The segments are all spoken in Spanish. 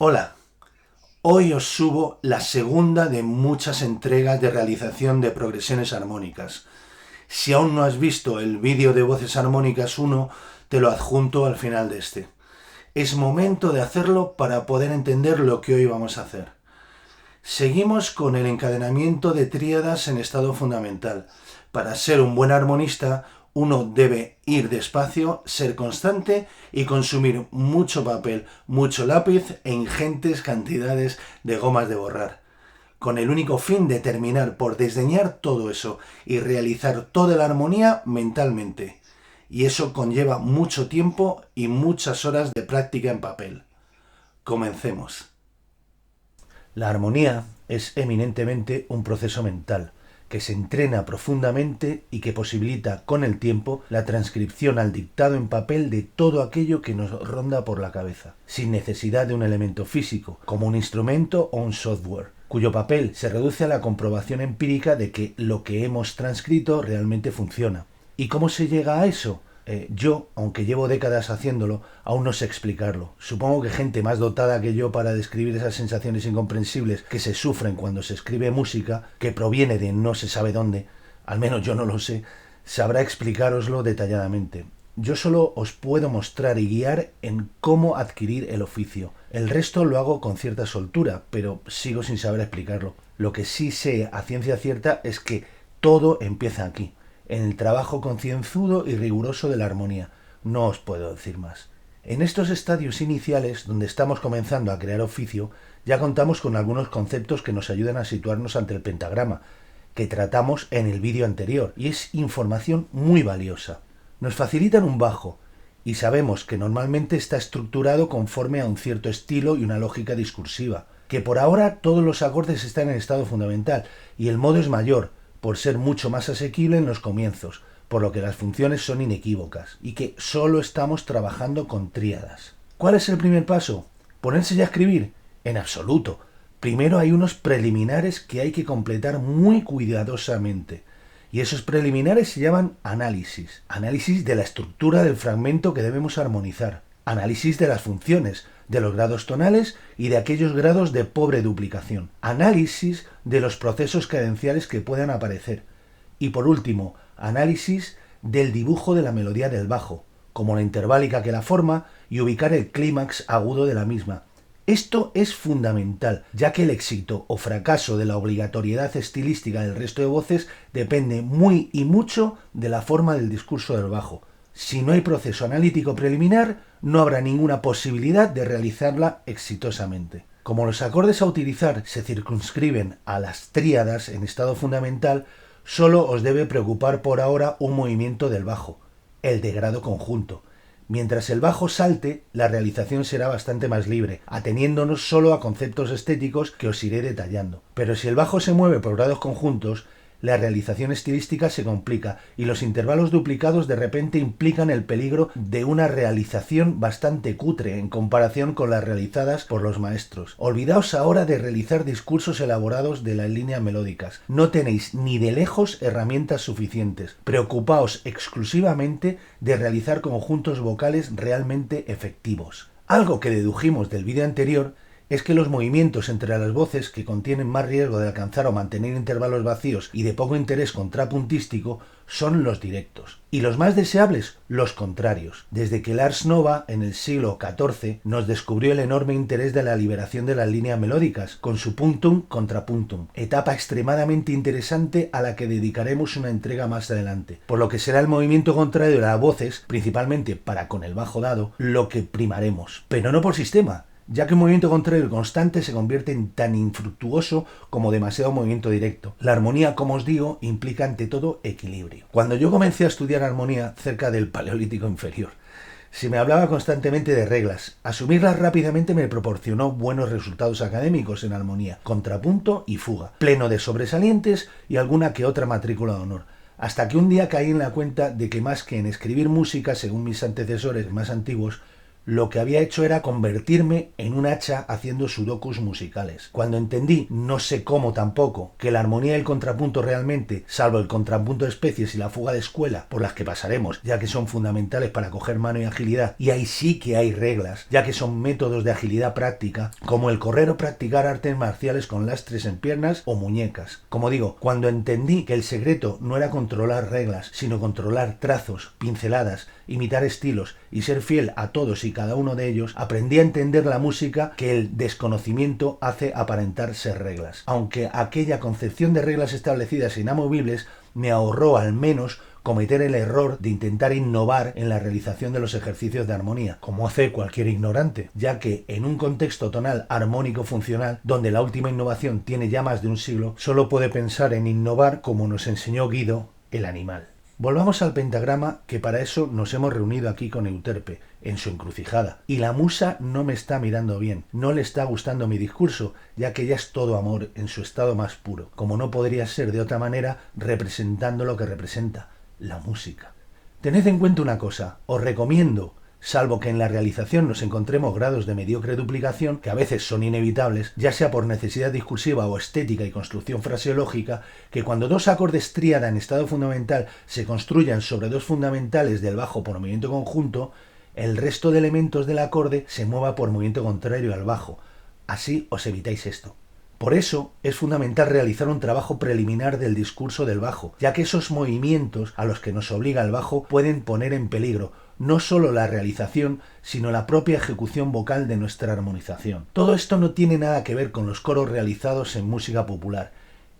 Hola, hoy os subo la segunda de muchas entregas de realización de progresiones armónicas. Si aún no has visto el vídeo de Voces Armónicas 1, te lo adjunto al final de este. Es momento de hacerlo para poder entender lo que hoy vamos a hacer. Seguimos con el encadenamiento de tríadas en estado fundamental. Para ser un buen armonista, uno debe ir despacio, ser constante y consumir mucho papel, mucho lápiz e ingentes cantidades de gomas de borrar, con el único fin de terminar por desdeñar todo eso y realizar toda la armonía mentalmente. Y eso conlleva mucho tiempo y muchas horas de práctica en papel. Comencemos. La armonía es eminentemente un proceso mental que se entrena profundamente y que posibilita con el tiempo la transcripción al dictado en papel de todo aquello que nos ronda por la cabeza, sin necesidad de un elemento físico, como un instrumento o un software, cuyo papel se reduce a la comprobación empírica de que lo que hemos transcrito realmente funciona. ¿Y cómo se llega a eso? Yo, aunque llevo décadas haciéndolo, aún no sé explicarlo. Supongo que gente más dotada que yo para describir esas sensaciones incomprensibles que se sufren cuando se escribe música, que proviene de no se sabe dónde, al menos yo no lo sé, sabrá explicároslo detalladamente. Yo solo os puedo mostrar y guiar en cómo adquirir el oficio. El resto lo hago con cierta soltura, pero sigo sin saber explicarlo. Lo que sí sé a ciencia cierta es que todo empieza aquí, en el trabajo concienzudo y riguroso de la armonía. No os puedo decir más. En estos estadios iniciales, donde estamos comenzando a crear oficio, ya contamos con algunos conceptos que nos ayudan a situarnos ante el pentagrama, que tratamos en el vídeo anterior, y es información muy valiosa. Nos facilitan un bajo, y sabemos que normalmente está estructurado conforme a un cierto estilo y una lógica discursiva, que por ahora todos los acordes están en estado fundamental, y el modo es mayor, por ser mucho más asequible en los comienzos, por lo que las funciones son inequívocas, y que solo estamos trabajando con tríadas. ¿Cuál es el primer paso? ¿Ponerse ya a escribir? En absoluto. Primero hay unos preliminares que hay que completar muy cuidadosamente. Y esos preliminares se llaman análisis. Análisis de la estructura del fragmento que debemos armonizar. Análisis de las funciones, de los grados tonales y de aquellos grados de pobre duplicación. Análisis de los procesos cadenciales que puedan aparecer. Y por último, análisis del dibujo de la melodía del bajo, como la interválica que la forma, y ubicar el clímax agudo de la misma. Esto es fundamental, ya que el éxito o fracaso de la obligatoriedad estilística del resto de voces depende muy y mucho de la forma del discurso del bajo. Si no hay proceso analítico preliminar, no habrá ninguna posibilidad de realizarla exitosamente. Como los acordes a utilizar se circunscriben a las tríadas en estado fundamental, solo os debe preocupar por ahora un movimiento del bajo, el de grado conjunto. Mientras el bajo salte, la realización será bastante más libre, ateniéndonos solo a conceptos estéticos que os iré detallando. Pero si el bajo se mueve por grados conjuntos, la realización estilística se complica y los intervalos duplicados de repente implican el peligro de una realización bastante cutre en comparación con las realizadas por los maestros. Olvidaos ahora de realizar discursos elaborados de las líneas melódicas. No tenéis ni de lejos herramientas suficientes. Preocupaos exclusivamente de realizar conjuntos vocales realmente efectivos. Algo que dedujimos del vídeo anterior es que los movimientos entre las voces que contienen más riesgo de alcanzar o mantener intervalos vacíos y de poco interés contrapuntístico son los directos, y los más deseables, los contrarios. Desde que Lars Nova, en el siglo XIV, nos descubrió el enorme interés de la liberación de las líneas melódicas, con su puntum contrapuntum, etapa extremadamente interesante a la que dedicaremos una entrega más adelante, por lo que será el movimiento contrario de las voces, principalmente para con el bajo dado, lo que primaremos, pero no por sistema, ya que un movimiento contrario constante se convierte en tan infructuoso como demasiado movimiento directo. La armonía, como os digo, implica ante todo equilibrio. Cuando yo comencé a estudiar armonía cerca del Paleolítico inferior, se me hablaba constantemente de reglas. Asumirlas rápidamente me proporcionó buenos resultados académicos en armonía, contrapunto y fuga, pleno de sobresalientes y alguna que otra matrícula de honor. Hasta que un día caí en la cuenta de que más que en escribir música, según mis antecesores más antiguos, lo que había hecho era convertirme en un hacha haciendo sudokus musicales. Cuando entendí, no sé cómo tampoco, que la armonía y el contrapunto realmente, salvo el contrapunto de especies y la fuga de escuela, por las que pasaremos, ya que son fundamentales para coger mano y agilidad, y ahí sí que hay reglas, ya que son métodos de agilidad práctica, como el correr o practicar artes marciales con lastres en piernas o muñecas. Como digo, cuando entendí que el secreto no era controlar reglas, sino controlar trazos, pinceladas, imitar estilos y ser fiel a todos y cada uno de ellos, aprendí a entender la música que el desconocimiento hace aparentar ser reglas. Aunque aquella concepción de reglas establecidas e inamovibles me ahorró al menos cometer el error de intentar innovar en la realización de los ejercicios de armonía, como hace cualquier ignorante, ya que en un contexto tonal armónico funcional, donde la última innovación tiene ya más de un siglo, solo puede pensar en innovar como nos enseñó Guido, el animal. Volvamos al pentagrama, que para eso nos hemos reunido aquí con Euterpe, en su encrucijada. Y la musa no me está mirando bien, no le está gustando mi discurso, ya que ella es todo amor en su estado más puro, como no podría ser de otra manera representando lo que representa, la música. Tened en cuenta una cosa, os recomiendo, salvo que en la realización nos encontremos grados de mediocre duplicación, que a veces son inevitables, ya sea por necesidad discursiva o estética y construcción fraseológica, que cuando dos acordes tríada en estado fundamental se construyan sobre dos fundamentales del bajo por movimiento conjunto, el resto de elementos del acorde se mueva por movimiento contrario al bajo. Así os evitáis esto. Por eso es fundamental realizar un trabajo preliminar del discurso del bajo, ya que esos movimientos a los que nos obliga el bajo pueden poner en peligro no solo la realización, sino la propia ejecución vocal de nuestra armonización. Todo esto no tiene nada que ver con los coros realizados en música popular.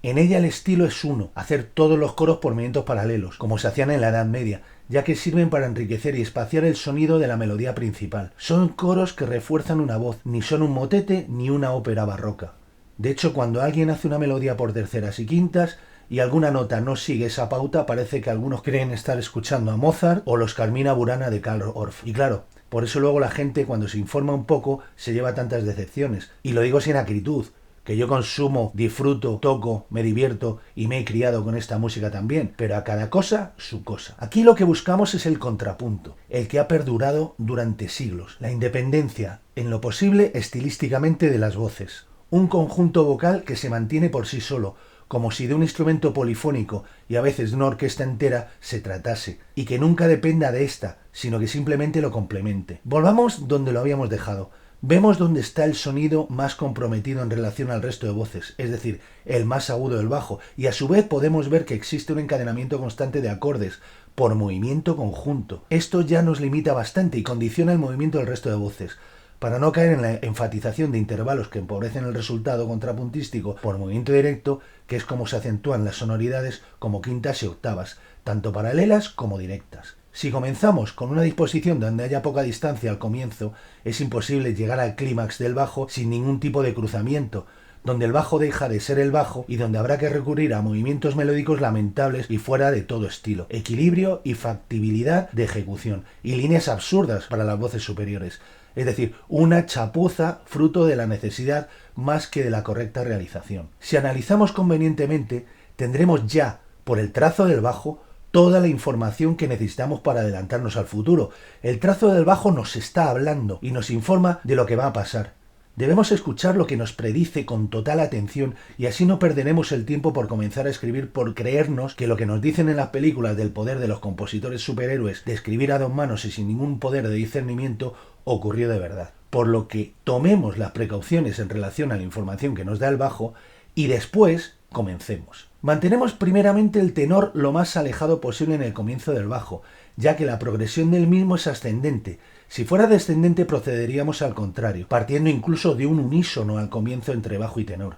En ella el estilo es uno, hacer todos los coros por movimientos paralelos, como se hacían en la Edad Media, ya que sirven para enriquecer y espaciar el sonido de la melodía principal. Son coros que refuerzan una voz, ni son un motete ni una ópera barroca. De hecho, cuando alguien hace una melodía por terceras y quintas y alguna nota no sigue esa pauta, parece que algunos creen estar escuchando a Mozart o los Carmina Burana de Karl Orff. Y claro, por eso luego la gente, cuando se informa un poco, se lleva tantas decepciones. Y lo digo sin acritud, que yo consumo, disfruto, toco, me divierto y me he criado con esta música también, pero a cada cosa su cosa. Aquí lo que buscamos es el contrapunto, el que ha perdurado durante siglos, la independencia, en lo posible estilísticamente, de las voces. Un conjunto vocal que se mantiene por sí solo, como si de un instrumento polifónico y a veces de una orquesta entera se tratase, y que nunca dependa de esta, sino que simplemente lo complemente. Volvamos donde lo habíamos dejado. Vemos dónde está el sonido más comprometido en relación al resto de voces, es decir, el más agudo del bajo, y a su vez podemos ver que existe un encadenamiento constante de acordes por movimiento conjunto. Esto ya nos limita bastante y condiciona el movimiento del resto de voces. Para no caer en la enfatización de intervalos que empobrecen el resultado contrapuntístico por movimiento directo, que es como se acentúan las sonoridades como quintas y octavas, tanto paralelas como directas. Si comenzamos con una disposición donde haya poca distancia al comienzo, es imposible llegar al clímax del bajo sin ningún tipo de cruzamiento, donde el bajo deja de ser el bajo y donde habrá que recurrir a movimientos melódicos lamentables y fuera de todo estilo, equilibrio y factibilidad de ejecución, y líneas absurdas para las voces superiores. Es decir, una chapuza fruto de la necesidad más que de la correcta realización. Si analizamos convenientemente, tendremos ya, por el trazo del bajo, toda la información que necesitamos para adelantarnos al futuro. El trazo del bajo nos está hablando y nos informa de lo que va a pasar. Debemos escuchar lo que nos predice con total atención y así no perderemos el tiempo por comenzar a escribir por creernos que lo que nos dicen en las películas del poder de los compositores superhéroes de escribir a dos manos y sin ningún poder de discernimiento ocurrió de verdad. Por lo que tomemos las precauciones en relación a la información que nos da el bajo y después comencemos. Mantenemos primeramente el tenor lo más alejado posible en el comienzo del bajo, ya que la progresión del mismo es ascendente. Si fuera descendente procederíamos al contrario, partiendo incluso de un unísono al comienzo entre bajo y tenor.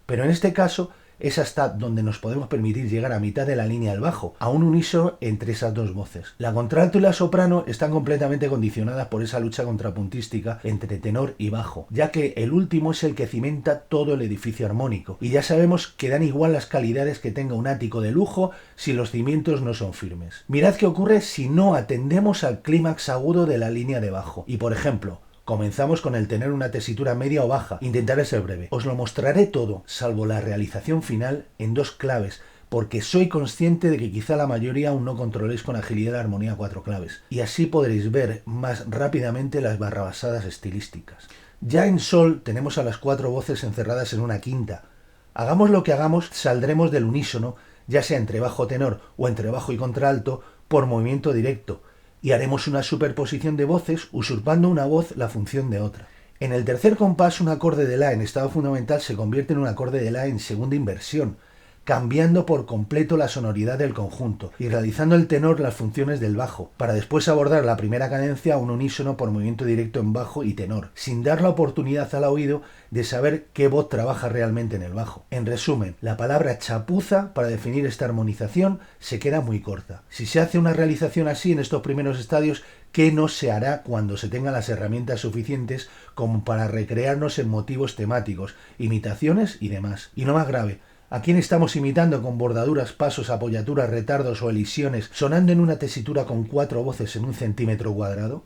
Pero en este caso es hasta donde nos podemos permitir llegar a mitad de la línea del bajo, a un unísono entre esas dos voces. La contralto y la soprano están completamente condicionadas por esa lucha contrapuntística entre tenor y bajo, ya que el último es el que cimenta todo el edificio armónico, y ya sabemos que dan igual las calidades que tenga un ático de lujo si los cimientos no son firmes. Mirad qué ocurre si no atendemos al clímax agudo de la línea de bajo, y por ejemplo, comenzamos con el tener una tesitura media o baja. Intentaré ser breve. Os lo mostraré todo, salvo la realización final, en dos claves, porque soy consciente de que quizá la mayoría aún no controléis con agilidad la armonía 4 claves, y así podréis ver más rápidamente las barrabasadas estilísticas. Ya en sol tenemos a las 4 voces encerradas en una quinta. Hagamos lo que hagamos, saldremos del unísono, ya sea entre bajo tenor o entre bajo y contralto, por movimiento directo, y haremos una superposición de voces usurpando una voz la función de otra. En el tercer compás, un acorde de La en estado fundamental se convierte en un acorde de La en segunda inversión, cambiando por completo la sonoridad del conjunto y realizando el tenor las funciones del bajo, para después abordar la primera cadencia a un unísono por movimiento directo en bajo y tenor, sin dar la oportunidad al oído de saber qué voz trabaja realmente en el bajo. En resumen, la palabra chapuza para definir esta armonización se queda muy corta. Si se hace una realización así en estos primeros estadios, ¿qué no se hará cuando se tengan las herramientas suficientes como para recrearnos en motivos temáticos, imitaciones y demás? Y no más grave, ¿a quién estamos imitando con bordaduras, pasos, apoyaturas, retardos o elisiones, sonando en una tesitura con 4 voces en un centímetro cuadrado?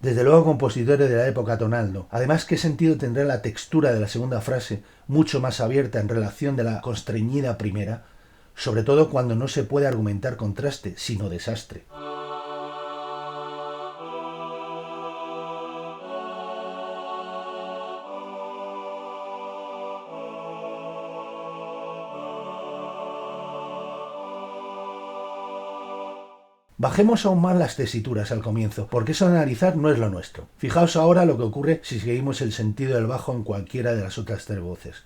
Desde luego compositores de la época tonaldo. Además, ¿qué sentido tendrá la textura de la segunda frase, mucho más abierta en relación de la constreñida primera? Sobre todo cuando no se puede argumentar contraste, sino desastre. Bajemos aún más las tesituras al comienzo, porque eso de analizar no es lo nuestro. Fijaos ahora lo que ocurre si seguimos el sentido del bajo en cualquiera de las otras 3 voces.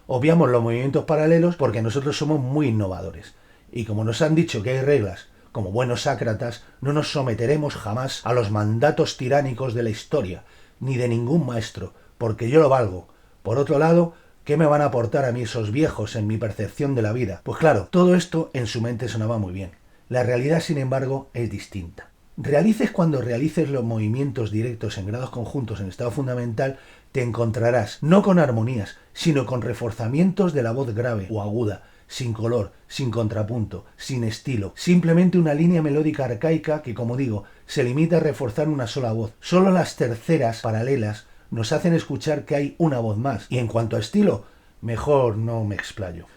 Obviamos los movimientos paralelos porque nosotros somos muy innovadores. Y como nos han dicho que hay reglas, como buenos sácratas, no nos someteremos jamás a los mandatos tiránicos de la historia, ni de ningún maestro, porque yo lo valgo. Por otro lado, ¿qué me van a aportar a mí esos viejos en mi percepción de la vida? Pues claro, todo esto en su mente sonaba muy bien. La realidad, sin embargo, es distinta. Realices cuando realices los movimientos directos en grados conjuntos en estado fundamental, te encontrarás no con armonías, sino con reforzamientos de la voz grave o aguda, sin color, sin contrapunto, sin estilo, simplemente una línea melódica arcaica que, como digo, se limita a reforzar una sola voz. Solo las terceras paralelas nos hacen escuchar que hay una voz más, y en cuanto a estilo, mejor no me explayo.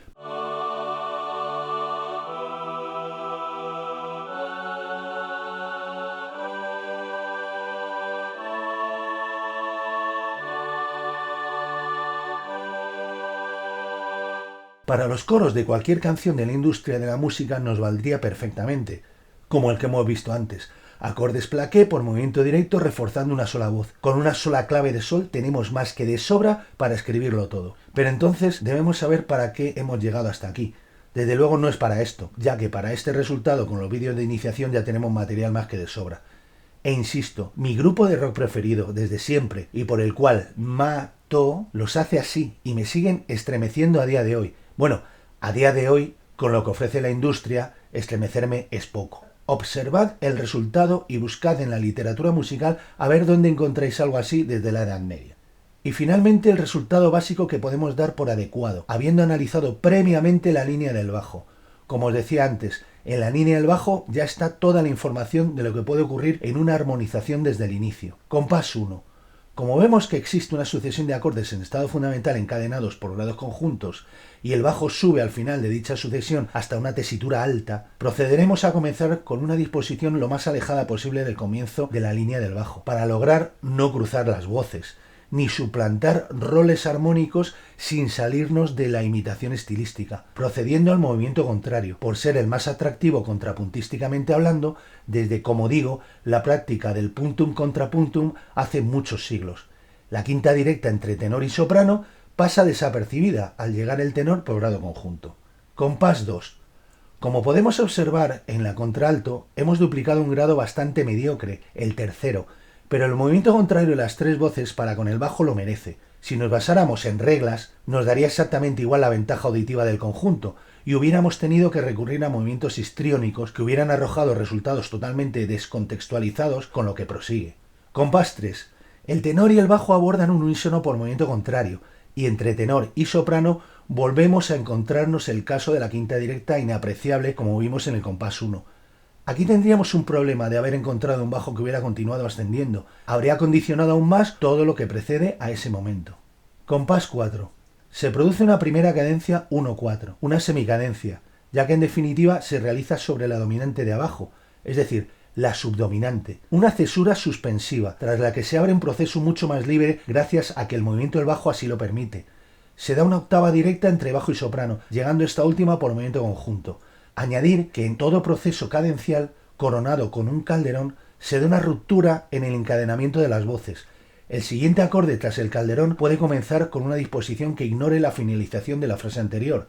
Para los coros de cualquier canción de la industria de la música nos valdría perfectamente, como el que hemos visto antes. Acordes plaqué por movimiento directo reforzando una sola voz. Con una sola clave de sol tenemos más que de sobra para escribirlo todo. Pero entonces debemos saber para qué hemos llegado hasta aquí. Desde luego no es para esto, ya que para este resultado con los vídeos de iniciación ya tenemos material más que de sobra. E insisto, mi grupo de rock preferido desde siempre y por el cual mato los hace así y me siguen estremeciendo a día de hoy. Bueno, a día de hoy, con lo que ofrece la industria, estremecerme es poco. Observad el resultado y buscad en la literatura musical a ver dónde encontráis algo así desde la Edad Media. Y finalmente el resultado básico que podemos dar por adecuado, habiendo analizado previamente la línea del bajo. Como os decía antes, en la línea del bajo ya está toda la información de lo que puede ocurrir en una armonización desde el inicio. Compás 1. Como vemos que existe una sucesión de acordes en estado fundamental encadenados por grados conjuntos y el bajo sube al final de dicha sucesión hasta una tesitura alta, procederemos a comenzar con una disposición lo más alejada posible del comienzo de la línea del bajo, para lograr no cruzar las voces, ni suplantar roles armónicos sin salirnos de la imitación estilística, procediendo al movimiento contrario, por ser el más atractivo contrapuntísticamente hablando, desde, como digo, la práctica del puntum contrapuntum hace muchos siglos. La quinta directa entre tenor y soprano pasa desapercibida al llegar el tenor por grado conjunto. Compás 2. Como podemos observar en la contralto, hemos duplicado un grado bastante mediocre, el tercero, pero el movimiento contrario de las 3 voces para con el bajo lo merece. Si nos basáramos en reglas, nos daría exactamente igual la ventaja auditiva del conjunto, y hubiéramos tenido que recurrir a movimientos histriónicos que hubieran arrojado resultados totalmente descontextualizados con lo que prosigue. Compás 3. El tenor y el bajo abordan un unísono por movimiento contrario, y entre tenor y soprano volvemos a encontrarnos el caso de la quinta directa inapreciable como vimos en el compás 1. Aquí tendríamos un problema de haber encontrado un bajo que hubiera continuado ascendiendo. Habría condicionado aún más todo lo que precede a ese momento. Compás 4. Se produce una primera cadencia 1-4, una semicadencia, ya que en definitiva se realiza sobre la dominante de abajo, es decir, la subdominante. Una cesura suspensiva, tras la que se abre un proceso mucho más libre gracias a que el movimiento del bajo así lo permite. Se da una octava directa entre bajo y soprano, llegando esta última por movimiento conjunto. Añadir que en todo proceso cadencial, coronado con un calderón, se da una ruptura en el encadenamiento de las voces. El siguiente acorde tras el calderón puede comenzar con una disposición que ignore la finalización de la frase anterior.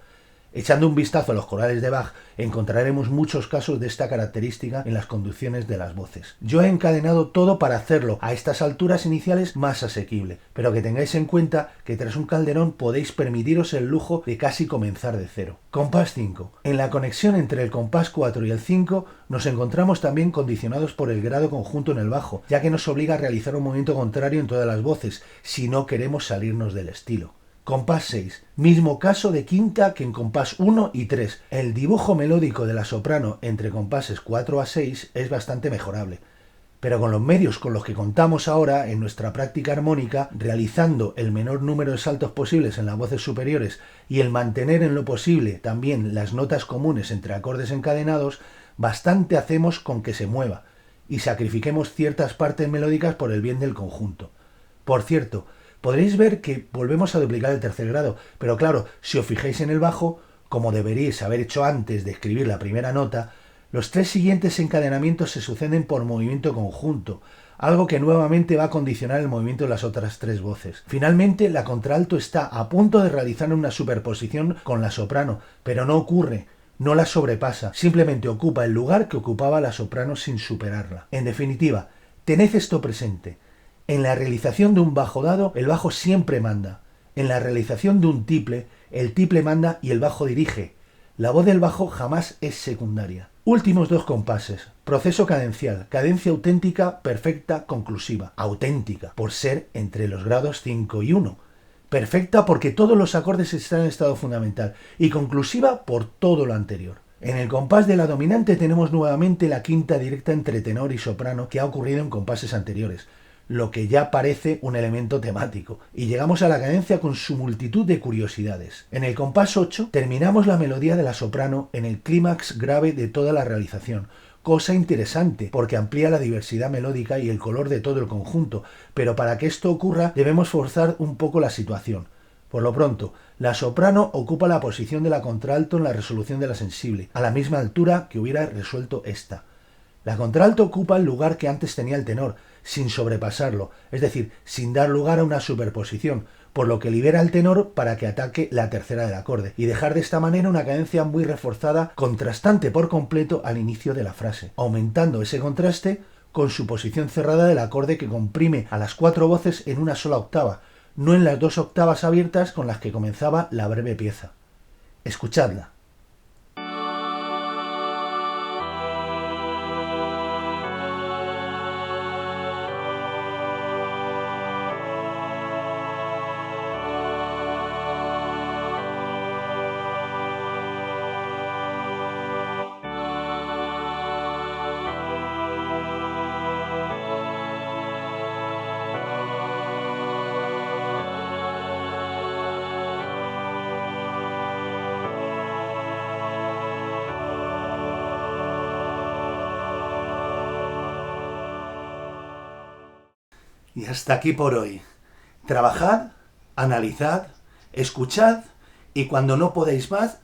Echando un vistazo a los corales de Bach, encontraremos muchos casos de esta característica en las conducciones de las voces. Yo he encadenado todo para hacerlo a estas alturas iniciales más asequible, pero que tengáis en cuenta que tras un calderón podéis permitiros el lujo de casi comenzar de cero. Compás 5. En la conexión entre el compás 4 y el 5 nos encontramos también condicionados por el grado conjunto en el bajo, ya que nos obliga a realizar un movimiento contrario en todas las voces, si no queremos salirnos del estilo. Compás 6. Mismo caso de quinta que en compás 1 y 3. El dibujo melódico de la soprano entre compases 4 a 6 es bastante mejorable. Pero con los medios con los que contamos ahora en nuestra práctica armónica, realizando el menor número de saltos posibles en las voces superiores y el mantener en lo posible también las notas comunes entre acordes encadenados, bastante hacemos con que se mueva y sacrifiquemos ciertas partes melódicas por el bien del conjunto. Por cierto, podréis ver que volvemos a duplicar el tercer grado, pero claro, si os fijáis en el bajo, como deberíais haber hecho antes de escribir la primera nota, los tres siguientes encadenamientos se suceden por movimiento conjunto, algo que nuevamente va a condicionar el movimiento de las otras tres voces. Finalmente, la contralto está a punto de realizar una superposición con la soprano, pero no ocurre, no la sobrepasa, simplemente ocupa el lugar que ocupaba la soprano sin superarla. En definitiva, tened esto presente. En la realización de un bajo dado, el bajo siempre manda. En la realización de un tiple, el tiple manda y el bajo dirige. La voz del bajo jamás es secundaria. Últimos dos compases. Proceso cadencial. Cadencia auténtica, perfecta, conclusiva. Auténtica, por ser entre los grados 5 y 1. Perfecta porque todos los acordes están en estado fundamental. Y conclusiva por todo lo anterior. En el compás de la dominante tenemos nuevamente la quinta directa entre tenor y soprano que ha ocurrido en compases anteriores, lo que ya parece un elemento temático, y llegamos a la cadencia con su multitud de curiosidades. En el compás 8 terminamos la melodía de la soprano en el clímax grave de toda la realización, cosa interesante porque amplía la diversidad melódica y el color de todo el conjunto, pero para que esto ocurra debemos forzar un poco la situación. Por lo pronto, la soprano ocupa la posición de la contralto en la resolución de la sensible, a la misma altura que hubiera resuelto esta. La contralto ocupa el lugar que antes tenía el tenor, sin sobrepasarlo, es decir, sin dar lugar a una superposición, por lo que libera al tenor para que ataque la tercera del acorde, y dejar de esta manera una cadencia muy reforzada, contrastante por completo al inicio de la frase, aumentando ese contraste con su posición cerrada del acorde que comprime a las cuatro voces en una sola octava, no en las dos octavas abiertas con las que comenzaba la breve pieza. Escuchadla. Y hasta aquí por hoy. Trabajad, analizad, escuchad y cuando no podéis más,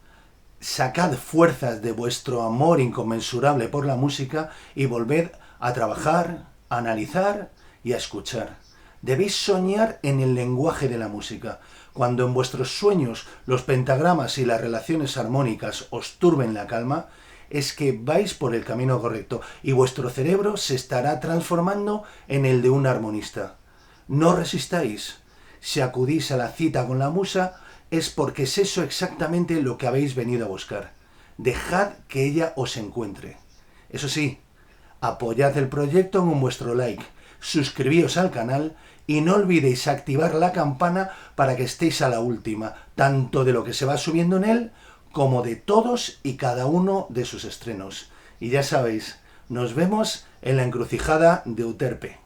sacad fuerzas de vuestro amor inconmensurable por la música y volved a trabajar, a analizar y a escuchar. Debéis soñar en el lenguaje de la música. Cuando en vuestros sueños los pentagramas y las relaciones armónicas os turben la calma, es que vais por el camino correcto y vuestro cerebro se estará transformando en el de un armonista. No resistáis. Si acudís a la cita con la musa, es porque es eso exactamente lo que habéis venido a buscar. Dejad que ella os encuentre. Eso sí, apoyad el proyecto con vuestro like, suscribíos al canal y no olvidéis activar la campana para que estéis a la última, tanto de lo que se va subiendo en él, como de todos y cada uno de sus estrenos. Y ya sabéis, nos vemos en la encrucijada de Euterpe.